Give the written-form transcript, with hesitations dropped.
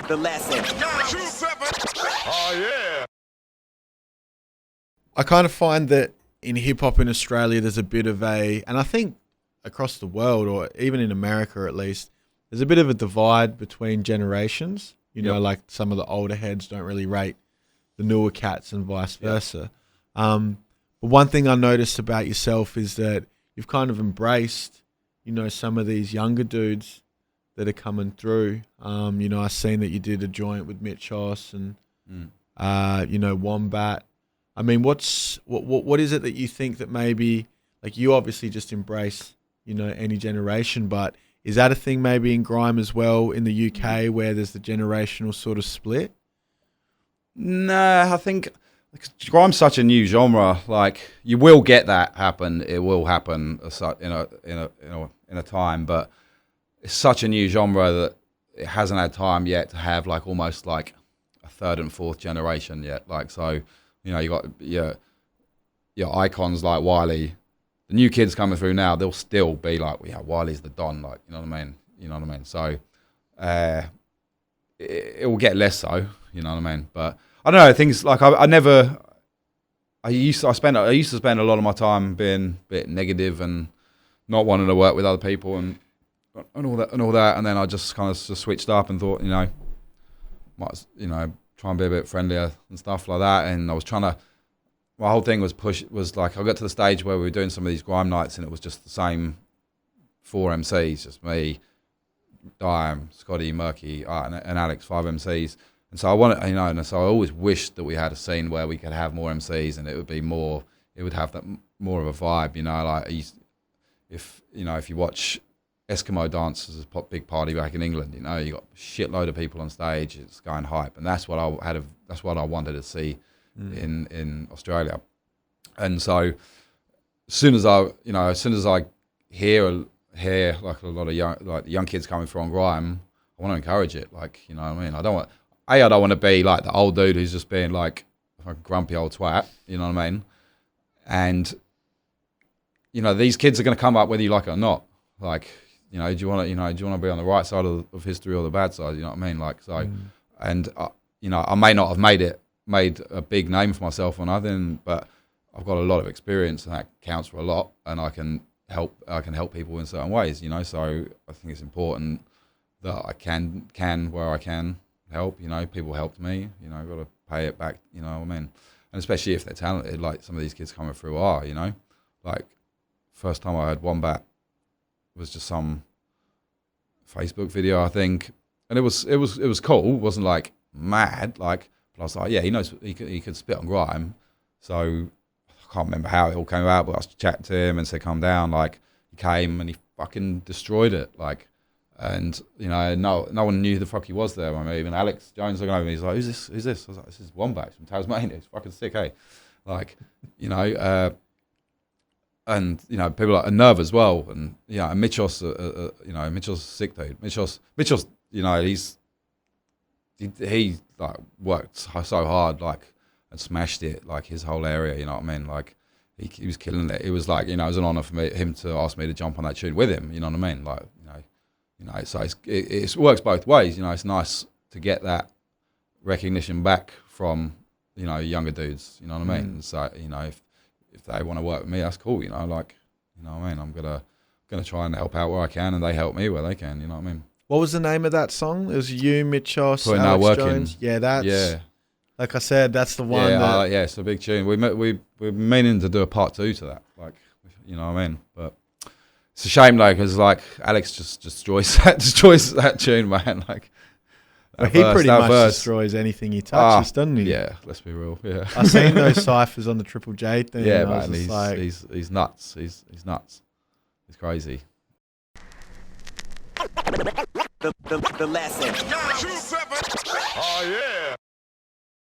The lesson. Oh yeah. I kind of find that in hip hop in Australia, there's a bit of and I think across the world, or even in America at least, there's a bit of a divide between generations. You know, like some of the older heads don't really rate the newer cats and vice versa. But one thing I noticed about yourself is that you've kind of embraced, you know, some of these younger dudes that are coming through. You know, I've seen that you did a joint with Mitch Hoss and, you know, Wombat. I mean, what is it that you think that maybe, like, you obviously just embrace, you know, any generation, but is that a thing maybe in grime as well in the UK where there's the generational sort of split? Nah, I think grime's such a new genre. Like, you will get that happen. It will happen in a time, but it's such a new genre that it hasn't had time yet to have like almost like a third and fourth generation yet. Like, so, you know, you got your icons like Wiley. The new kids coming through now, they'll still be like, yeah, Wiley's the Don, like, you know what I mean? You know what I mean? So it will get less so, you know what I mean? But I don't know, things like I used to spend a lot of my time being a bit negative and not wanting to work with other people and all that, and then I just kind of just switched up and thought, you know, might, you know, try and be a bit friendlier and stuff like that. And I was trying to, my whole thing was like, I got to the stage where we were doing some of these grime nights and it was just the same 4 MCs, just me, Diam, Scotty, Murky, and Alex, 5 MCs. And so I wanted, you know, and so I always wished that we had a scene where we could have more MCs and it would have that more of a vibe, you know, like if you watch Eskimo dance as a big party back in England, you know, you got a shitload of people on stage, it's going hype, and that's what I wanted to see in Australia. And so as soon as I hear like a lot of young kids coming through on grime, I want to encourage it, like, you know what I mean? I don't want to be like the old dude who's just being like a grumpy old twat, you know what I mean? And, you know, these kids are going to come up whether you like it or not. Like, you know, do you want to be on the right side of history or the bad side? You know what I mean? Like, so, and you know, I may not have made a big name for myself or nothing, but I've got a lot of experience, and that counts for a lot. And I can help people in certain ways, you know. So I think it's important that I can where I can help. You know, people helped me. You know, I've got to pay it back. You know what I mean? And especially if they're talented, like some of these kids coming through are. You know, like first time I heard Wombat was just some Facebook video, I think, and it was cool. It wasn't like mad, like, but I was like, yeah, he knows he could spit on grime. So I can't remember how it all came about, but I was chatting to him and said, "Calm down." Like, he came and he fucking destroyed it. Like, and you know, no one knew who the fuck he was there. I mean, even Alex Jones looking over me, he's like, "Who's this?" I was like, "This is Wombat from Tasmania. He's fucking sick, hey." Like, you know. And you know, people like Nerve as well, and you know, and Mitchos, you know, Mitchos a sick dude. Mitchos, you know, he like worked so hard, like, and smashed it, like his whole area. You know what I mean? Like, he was killing it. It was like, you know, it was an honor for him to ask me to jump on that tune with him. You know what I mean? Like, you know, so it works both ways. You know, it's nice to get that recognition back from, you know, younger dudes. You know what I mean? So, you know, if they want to work with me, that's cool, you know, like, you know what I mean? I'm gonna try and help out where I can, and they help me where they can, you know what I mean? What was the name of that song? It was you, Mitchos, Putting Alex Our Work Jones. In. Yeah, like I said, that's the one. Yeah, it's a big tune. We're meaning to do a part 2 to that, like, you know what I mean? But it's a shame though, because like Alex just destroys that tune, man. Like, he pretty much destroys anything he touches, doesn't he? Yeah, let's be real. Yeah, I've seen those ciphers on the Triple J thing. Yeah, man, he's nuts. He's nuts. He's crazy. The lesson. Oh yeah.